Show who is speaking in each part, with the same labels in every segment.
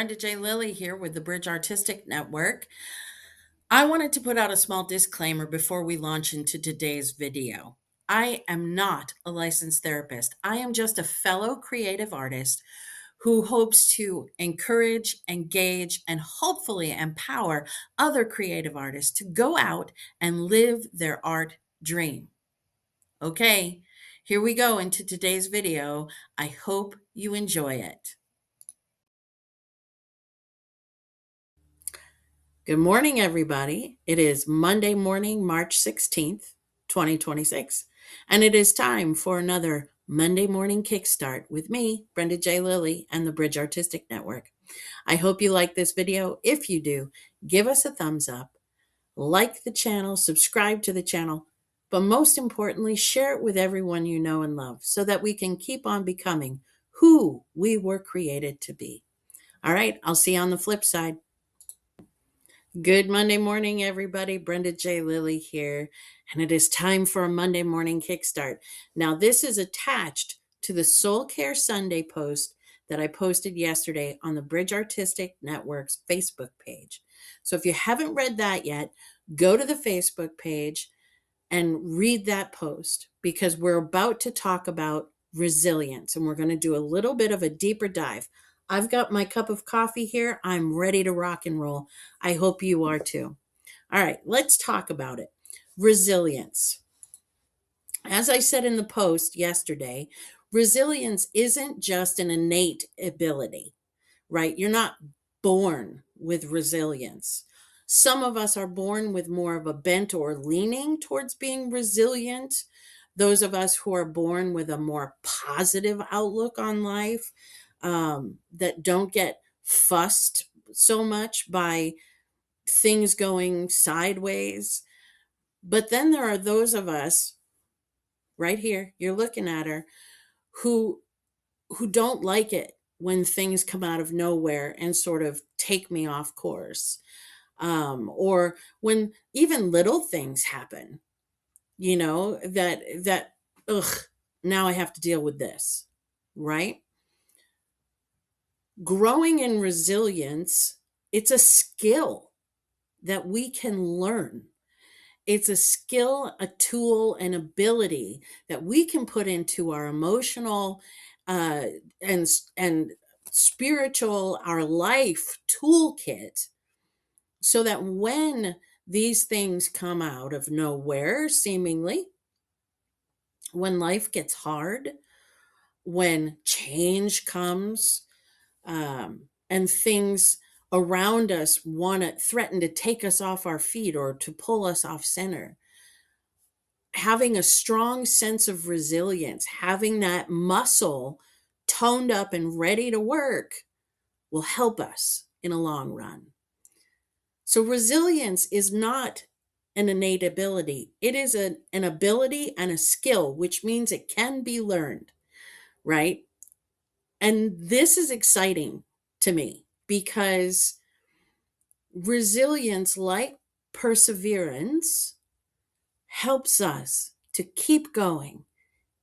Speaker 1: Brenda J. Lilly here with the Bridge Artistic Network. I wanted to put out a small disclaimer before we launch into today's video. I am not a licensed therapist. I am just a fellow creative artist who hopes to encourage, engage, and hopefully empower other creative artists to go out and live their art dream. Okay, here we go into today's video. I hope you enjoy it. Good morning, everybody. It is Monday morning, March 16th, 2026, and it is time for another Monday morning Kickstart with me, Brenda J. Lilly, and the Bridge Artistic Network. I hope you like this video. If you do, give us a thumbs up, like the channel, subscribe to the channel, but most importantly, share it with everyone you know and love so that we can keep on becoming who we were created to be. All right, I'll see you on the flip side. Good Monday morning, everybody. Brenda J. Lilly here, and it is time for a Monday morning Kickstart. Now, this is attached to the Soul Care Sunday post that I posted yesterday on the Bridge Artistic Network's Facebook page. So if you haven't read that yet, go to the Facebook page and read that post because we're about to talk about resilience and we're going to do a little bit of a deeper dive. I've got my cup of coffee here. I'm ready to rock and roll. I hope you are too. All right, let's talk about it. Resilience. As I said in the post yesterday, resilience isn't just an innate ability, right? You're not born with resilience. Some of us are born with more of a bent or leaning towards being resilient. Those of us who are born with a more positive outlook on life, that don't get fussed so much by things going sideways. But then there are those of us right here, you're looking at her, who don't like it when things come out of nowhere and sort of take me off course. Or when even little things happen, that ugh, now I have to deal with this, right? Growing in resilience, it's a skill that we can learn. It's a skill, a tool, an ability that we can put into our emotional uh, and spiritual, our life toolkit, so that when these things come out of nowhere, seemingly, when life gets hard, when change comes, and things around us want to threaten to take us off our feet or to pull us off center, having a strong sense of resilience, having that muscle toned up and ready to work will help us in a long run. So resilience is not an innate ability. It is an ability and a skill, which means it can be learned, right? And this is exciting to me because resilience, like perseverance, helps us to keep going,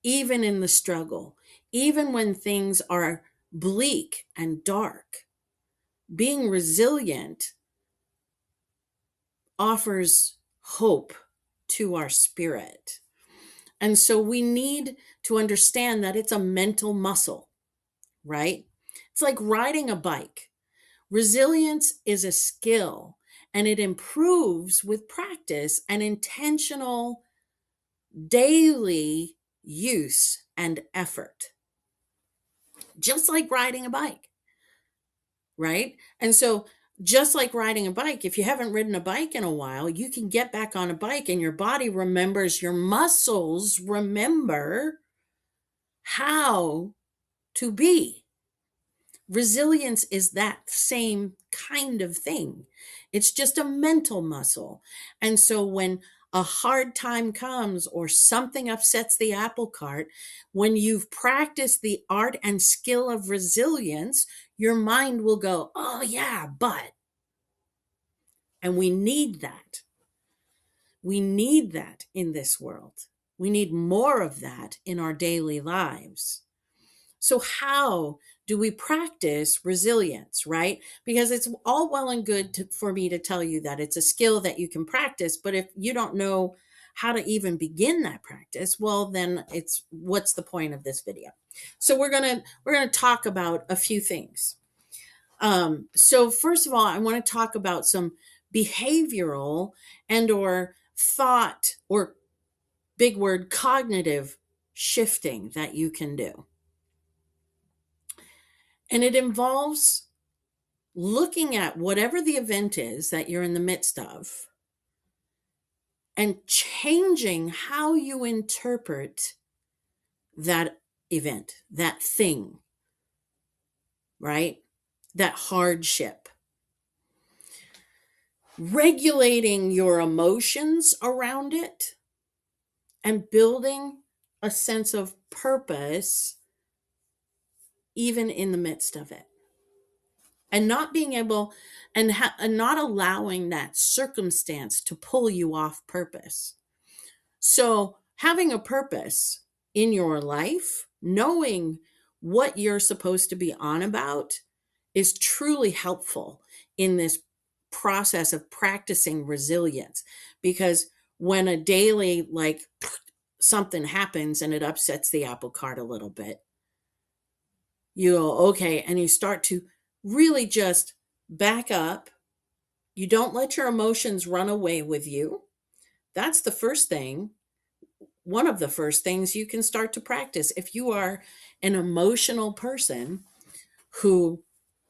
Speaker 1: even in the struggle, even when things are bleak and dark. Being resilient offers hope to our spirit. And so we need to understand that it's a mental muscle, right? It's like riding a bike. Resilience is a skill and it improves with practice and intentional daily use and effort, just like riding a bike, right? And so, just like riding a bike, if you haven't ridden a bike in a while, you can get back on a bike and your body remembers, your muscles remember how to be. Resilience is that same kind of thing. It's just a mental muscle. And so when a hard time comes or something upsets the apple cart, when you've practiced the art and skill of resilience, your mind will go, oh, yeah, but. And we need that. We need that in this world. We need more of that in our daily lives. So, how do we practice resilience, right? Because it's all well and good for me to tell you that it's a skill that you can practice, but if you don't know how to even begin that practice, well, then it's what's the point of this video? So we're gonna talk about a few things. So first of all, I want to talk about some behavioral and or thought or big word cognitive shifting that you can do. And it involves looking at whatever the event is that you're in the midst of and changing how you interpret that event, that thing, right? That hardship. Regulating your emotions around it and building a sense of purpose even in the midst of it. And not being able and not allowing that circumstance to pull you off purpose. So, having a purpose in your life, knowing what you're supposed to be on about, is truly helpful in this process of practicing resilience. Because when a daily, like, something happens and it upsets the apple cart a little bit, you go, okay, and you start to really just back up. You don't let your emotions run away with you. That's the first thing. One of the first things you can start to practice. If you are an emotional person who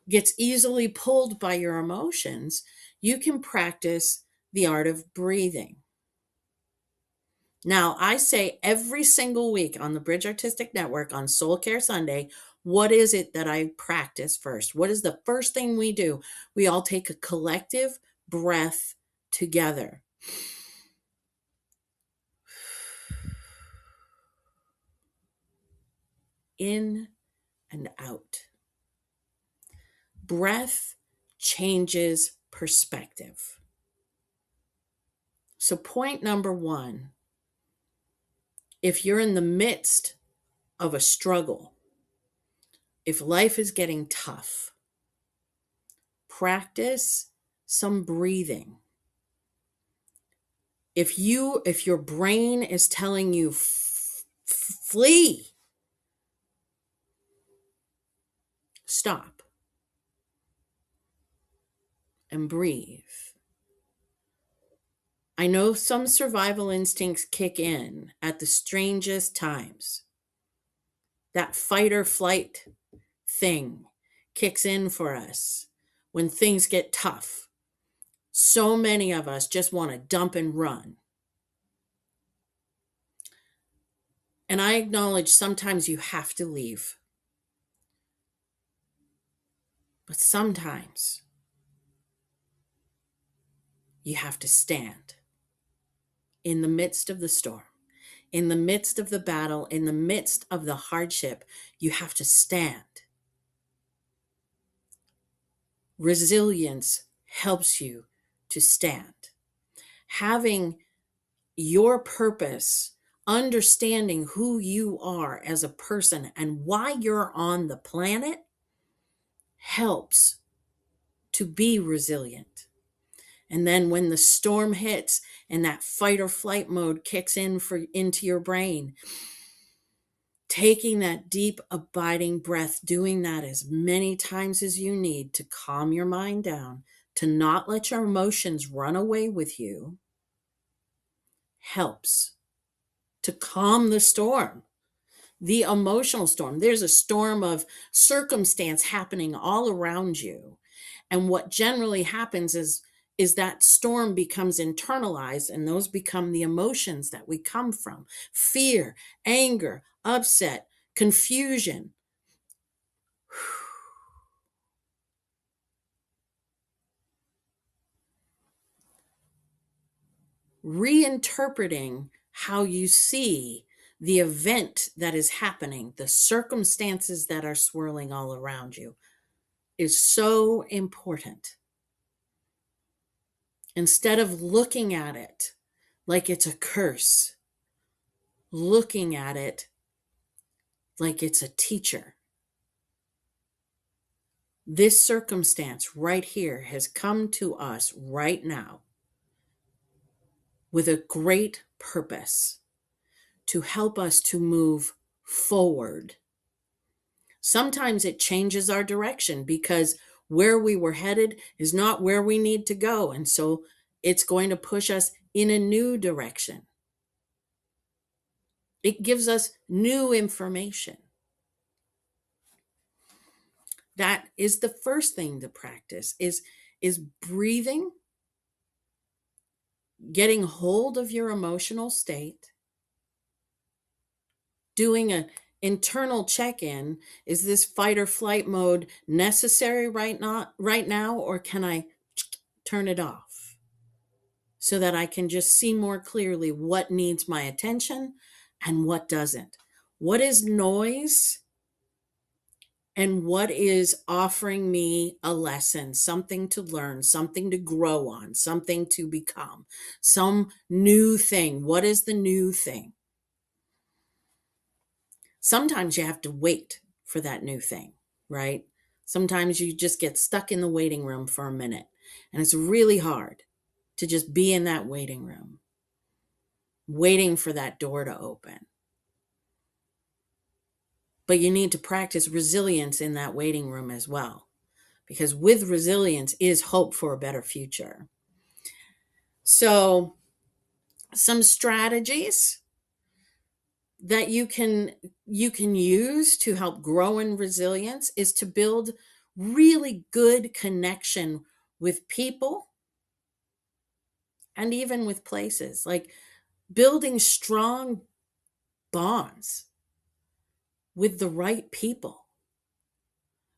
Speaker 1: gets easily pulled by your emotions, you can practice the art of breathing. Now, I say every single week on the Bridge Artistic Network on Soul Care Sunday, what is it that I practice first? What is the first thing we do? We all take a collective breath together. In and out. Breath changes perspective. So, point number one, if you're in the midst of a struggle, if life is getting tough, practice some breathing. If your brain is telling you flee, stop and breathe. I know some survival instincts kick in at the strangest times. That fight or flight thing kicks in for us when things get tough. So many of us just want to dump and run. And I acknowledge sometimes you have to leave. But sometimes you have to stand in the midst of the storm, in the midst of the battle, in the midst of the hardship. You have to stand. Resilience helps you to stand. Having your purpose, understanding who you are as a person and why you're on the planet helps to be resilient. And then when the storm hits and that fight or flight mode kicks into your brain, taking that deep, abiding breath, doing that as many times as you need to calm your mind down, to not let your emotions run away with you, helps to calm the storm, the emotional storm. There's a storm of circumstance happening all around you. And what generally happens is that storm becomes internalized, and those become the emotions that we come from: fear, anger, upset, confusion. Reinterpreting how you see the event that is happening, the circumstances that are swirling all around you, is so important. Instead of looking at it like it's a curse, looking at it like it's a teacher. This circumstance right here has come to us right now with a great purpose to help us to move forward. Sometimes it changes our direction because where we were headed is not where we need to go. And so it's going to push us in a new direction. It gives us new information. That is the first thing to practice is breathing, getting hold of your emotional state, doing an internal check-in. Is this fight or flight mode necessary right now, or can I turn it off so that I can just see more clearly what needs my attention and what doesn't? What is noise and what is offering me a lesson, something to learn, something to grow on, something to become, some new thing? What is the new thing? Sometimes you have to wait for that new thing, right? Sometimes you just get stuck in the waiting room for a minute, and it's really hard to just be in that waiting room, waiting for that door to open. But you need to practice resilience in that waiting room as well, because with resilience is hope for a better future. So, some strategies that you can use to help grow in resilience is to build really good connection with people and even with places, like building strong bonds with the right people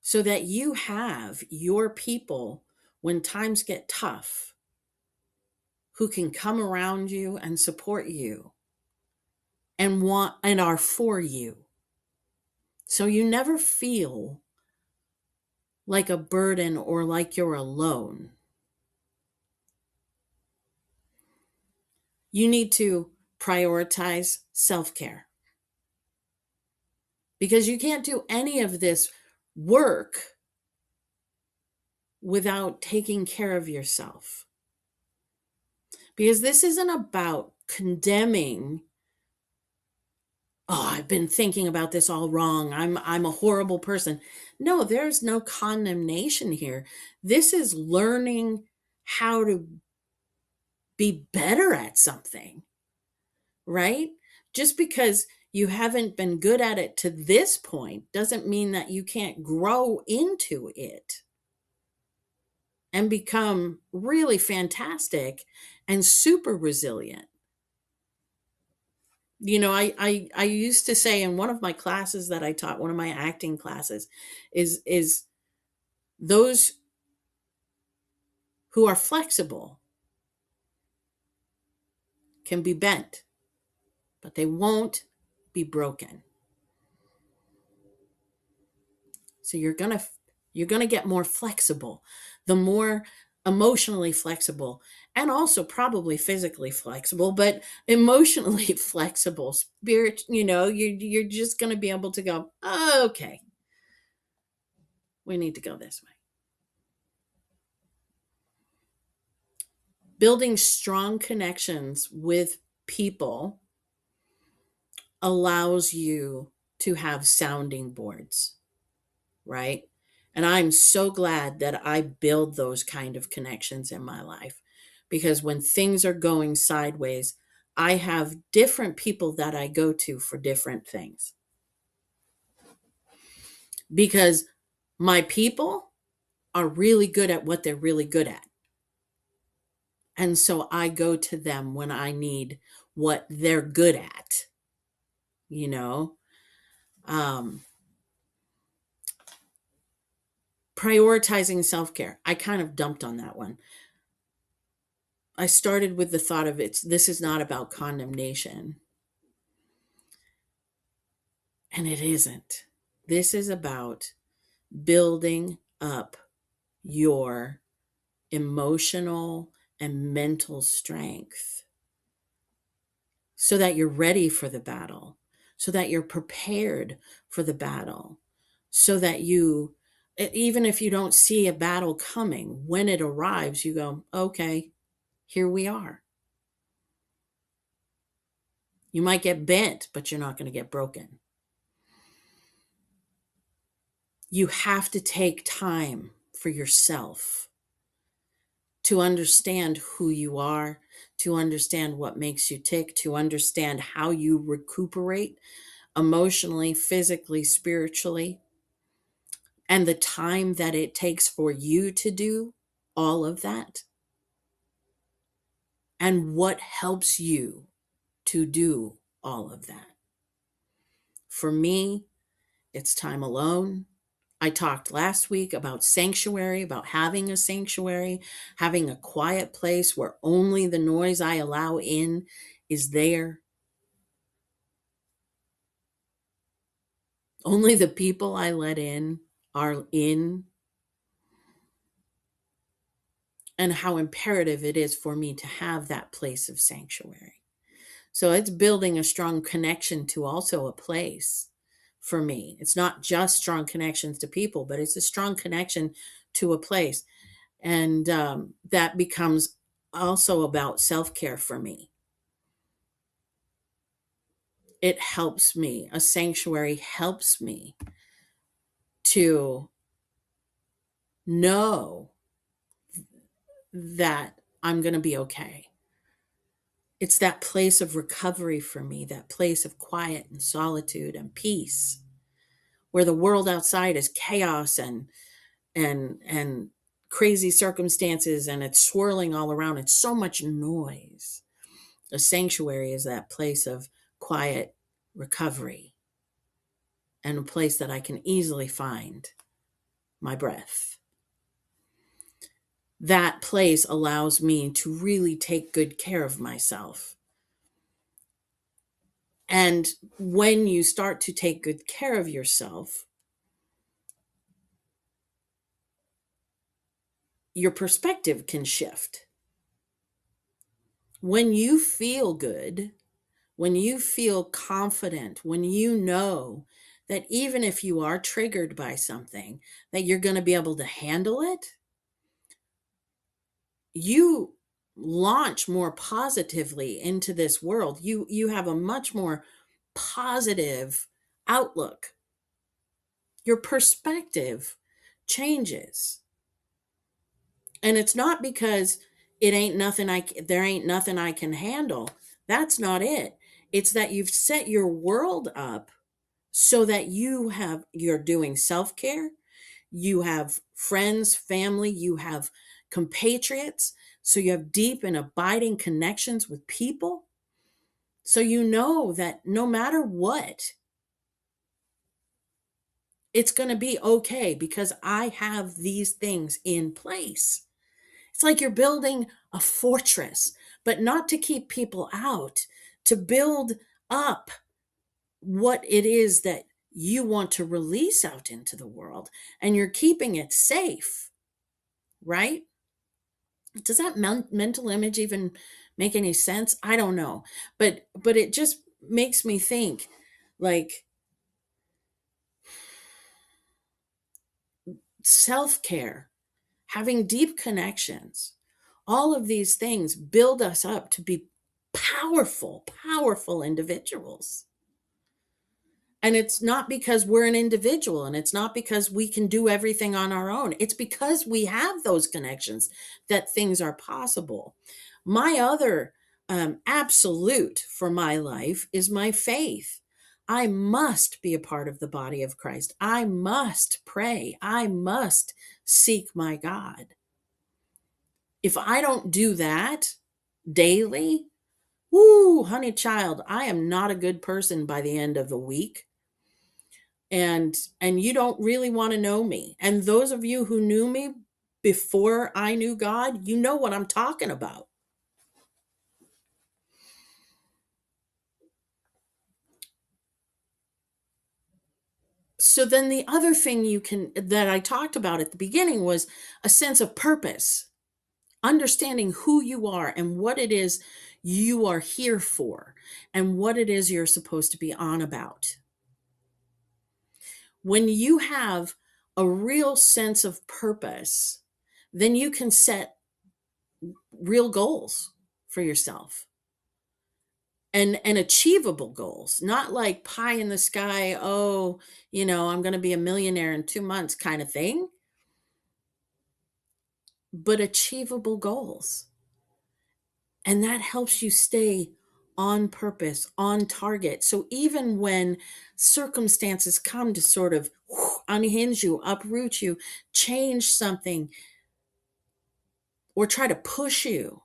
Speaker 1: so that you have your people when times get tough who can come around you and support you and are for you. So you never feel like a burden or like you're alone. You need to prioritize self-care because you can't do any of this work without taking care of yourself. Because this isn't about condemning, oh, I've been thinking about this all wrong. I'm a horrible person. No, there's no condemnation here. This is learning how to be better at something, right? Just because you haven't been good at it to this point doesn't mean that you can't grow into it and become really fantastic and super resilient. You know, I used to say in one of my classes that I taught, one of my acting classes, is those who are flexible can be bent, but they won't be broken. So you're going to get more flexible. The more emotionally flexible, and also probably physically flexible, but emotionally flexible, you're just going to be able to go, oh, okay, we need to go this way. Building strong connections with people allows you to have sounding boards, right? And I'm so glad that I build those kind of connections in my life, because when things are going sideways, I have different people that I go to for different things. Because my people are really good at what they're really good at. And so I go to them when I need what they're good at, you know? Prioritizing self-care. I kind of dumped on that one. I started with the thought of this is not about condemnation. And it isn't. This is about building up your emotional and mental strength so that you're ready for the battle, so that you're prepared for the battle, so that you Even if you don't see a battle coming, when it arrives, you go, okay, here we are. You might get bent, but you're not going to get broken. You have to take time for yourself to understand who you are, to understand what makes you tick, to understand how you recuperate emotionally, physically, spiritually, and the time that it takes for you to do all of that, and what helps you to do all of that. For me, it's time alone. I talked last week about sanctuary, about having a sanctuary, having a quiet place where only the noise I allow in is there. Only the people I let in are in, and how imperative it is for me to have that place of sanctuary. So it's building a strong connection to also a place for me. It's not just strong connections to people, but it's a strong connection to a place. And that becomes also about self care for me. It helps me. A sanctuary helps me to know that I'm going to be okay. It's that place of recovery for me, that place of quiet and solitude and peace, where the world outside is chaos and crazy circumstances, and it's swirling all around. It's so much noise. A sanctuary is that place of quiet recovery, and a place that I can easily find my breath. That place allows me to really take good care of myself. And when you start to take good care of yourself, your perspective can shift. When you feel good, when you feel confident, when you know that even if you are triggered by something, that you're going to be able to handle it, you launch more positively into this world. You have a much more positive outlook. Your perspective changes. And it's not because there ain't nothing I can handle. That's not it. It's that you've set your world up so that you're doing self-care, you have friends, family, you have compatriots, so you have deep and abiding connections with people. So you know that no matter what, it's going to be okay because I have these things in place. It's like you're building a fortress, but not to keep people out, to build up what it is that you want to release out into the world, and you're keeping it safe, right? Does that mental image even make any sense? I don't know, but it just makes me think, like, self-care, having deep connections, all of these things build us up to be powerful individuals. And it's not because we're an individual, and it's not because we can do everything on our own. It's because we have those connections that things are possible. My other absolute for my life is my faith. I must be a part of the body of Christ. I must pray. I must seek my God. If I don't do that daily, whoo, honey child, I am not a good person by the end of the week. And you don't really want to know me. And those of you who knew me before I knew God, you know what I'm talking about. So then the other thing that I talked about at the beginning was a sense of purpose, understanding who you are and what it is you are here for and what it is you're supposed to be on about. When you have a real sense of purpose, then you can set real goals for yourself, and achievable goals, not like pie in the sky, oh, I'm going to be a millionaire in 2 months kind of thing, but achievable goals. And that helps you stay on purpose, on target. So even when circumstances come to sort of unhinge you, uproot you, change something, or try to push you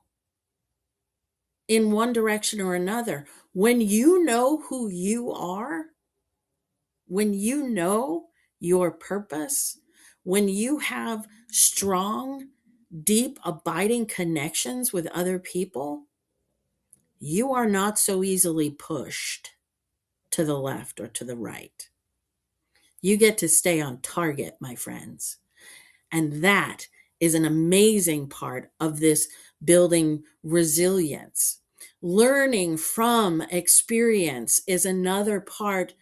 Speaker 1: in one direction or another, when you know who you are, when you know your purpose, when you have strong, deep, abiding connections with other people, you are not so easily pushed to the left or to the right. You get to stay on target, my friends. And that is an amazing part of this building resilience. Learning from experience is another part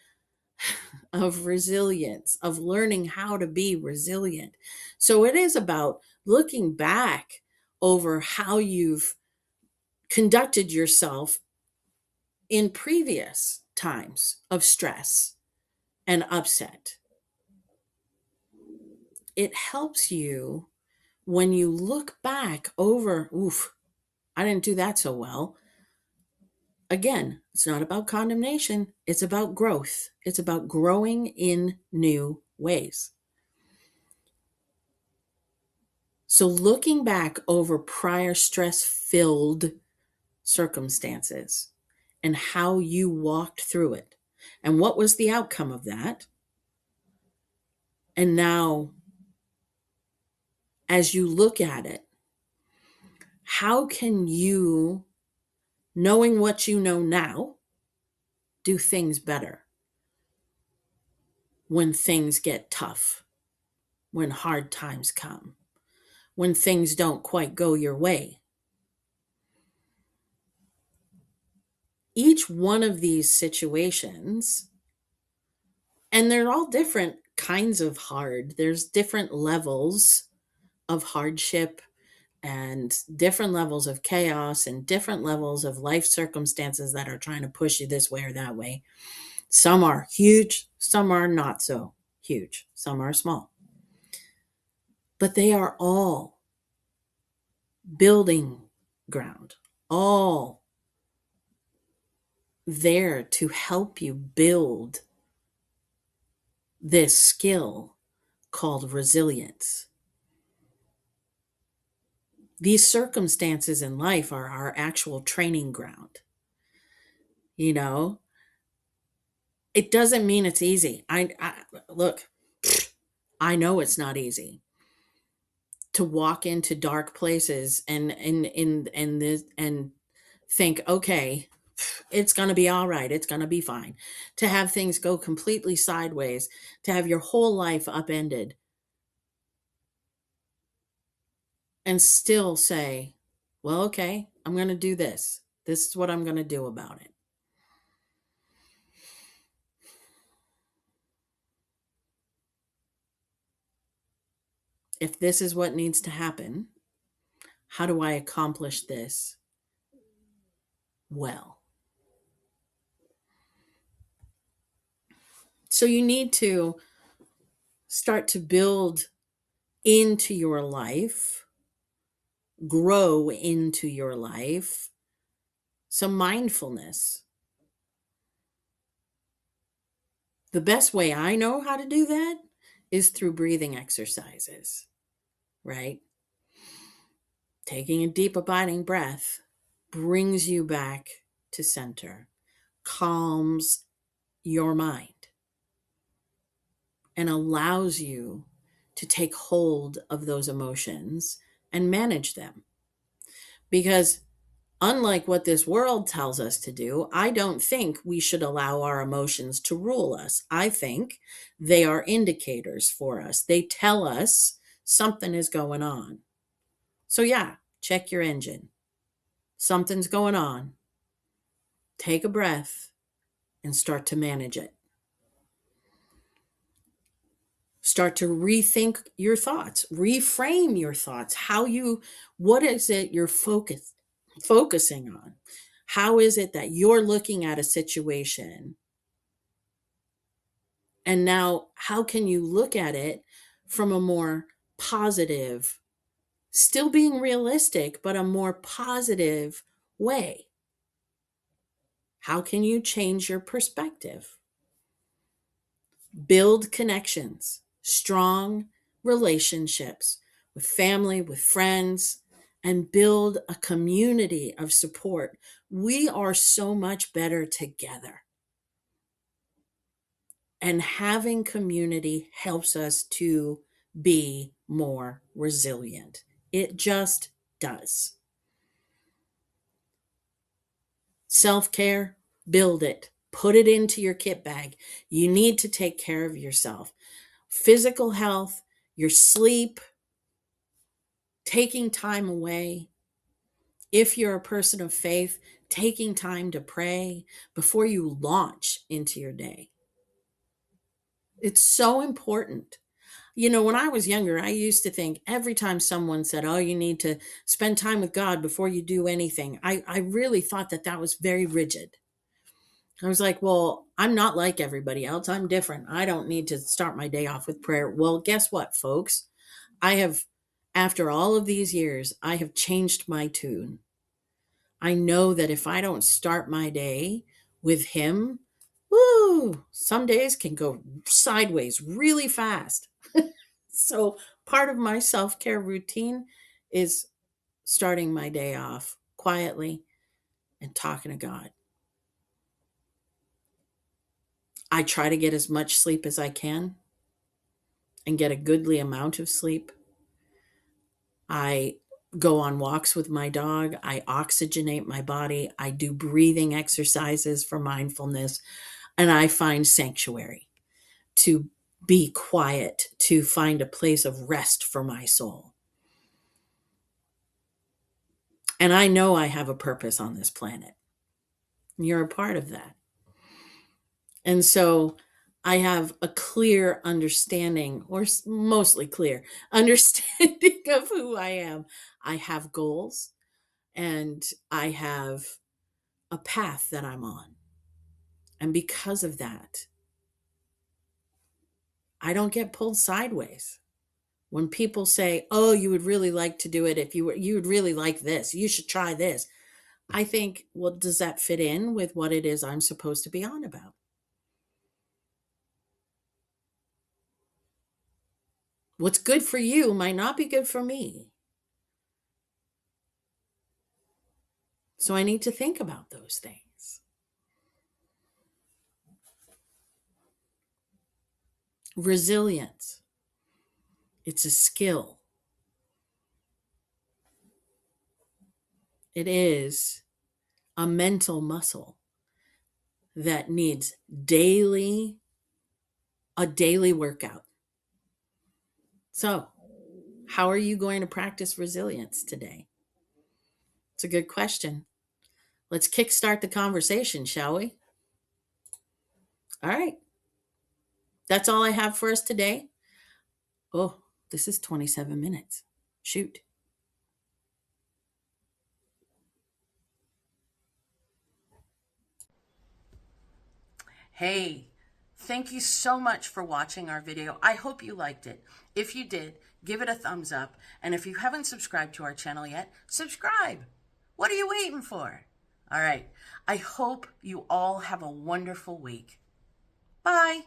Speaker 1: of resilience, of learning how to be resilient. So it is about looking back over how you've conducted yourself in previous times of stress and upset. It helps you when you look back over, oof, I didn't do that so well. Again, it's not about condemnation, it's about growth. It's about growing in new ways. So, looking back over prior stress filled circumstances and how you walked through it, and what was the outcome of that. And now, as you look at it, how can you, knowing what you know now, do things better when things get tough, when hard times come, when things don't quite go your way? Each one of these situations, and they're all different kinds of hard, there's different levels of hardship and different levels of chaos and different levels of life circumstances that are trying to push you this way or that way. Some are huge, some are not so huge, some are small. But they are all building ground, all there to help you build this skill called resilience. These circumstances in life are our actual training ground. You know, it doesn't mean it's easy. I look, I know it's not easy to walk into dark places and this and think, okay, it's going to be all right. It's going to be fine. To have things go completely sideways, to have your whole life upended, and still say, well, okay, I'm going to do this. This is what I'm going to do about it. If this is what needs to happen, how do I accomplish this well? So you need to start to build into your life, grow into your life some mindfulness. The best way I know how to do that is through breathing exercises, right? Taking a deep, abiding breath brings you back to center, calms your mind, and allows you to take hold of those emotions and manage them. Because unlike what this world tells us to do, I don't think we should allow our emotions to rule us. I think they are indicators for us. They tell us something is going on. So, yeah, check your engine. Something's going on. Take a breath and start to manage it. Start to rethink your thoughts, reframe your thoughts. What is it you're focusing on? How is it that you're looking at a situation? And now, how can you look at it from a more positive, still being realistic, but a more positive way? How can you change your perspective? Build connections, strong relationships with family, with friends, and build a community of support. We are so much better together. And having community helps us to be more resilient. It just does. Self care, build it, put it into your kit bag. You need to take care of yourself. Physical health, your sleep, taking time away. If you're a person of faith, taking time to pray before you launch into your day. It's so important. When I was younger, I used to think every time someone said, oh, you need to spend time with God before you do anything, I really thought that that was very rigid. I was like, well, I'm not like everybody else. I'm different. I don't need to start my day off with prayer. Well, guess what, folks? After all of these years, I have changed my tune. I know that if I don't start my day with Him, woo, some days can go sideways really fast. So part of my self-care routine is starting my day off quietly and talking to God. I try to get as much sleep as I can and get a goodly amount of sleep. I go on walks with my dog. I oxygenate my body. I do breathing exercises for mindfulness, and I find sanctuary to be quiet, to find a place of rest for my soul. And I know I have a purpose on this planet. You're a part of that. And so I have a clear understanding, or mostly clear understanding of who I am. I have goals and I have a path that I'm on. And because of that, I don't get pulled sideways. When people say, "Oh, you would really like to do it if you would really like this. You should try this." I think, well, does that fit in with what it is I'm supposed to be on about? What's good for you might not be good for me. So I need to think about those things. Resilience. It's a skill. It is a mental muscle that needs a daily workout. So, how are you going to practice resilience today? It's a good question. Let's kickstart the conversation, shall we? All right. That's all I have for us today. Oh, this is 27 minutes. Shoot. Hey, thank you so much for watching our video. I hope you liked it. If you did, give it a thumbs up. And if you haven't subscribed to our channel yet, subscribe. What are you waiting for? All right. I hope you all have a wonderful week. Bye.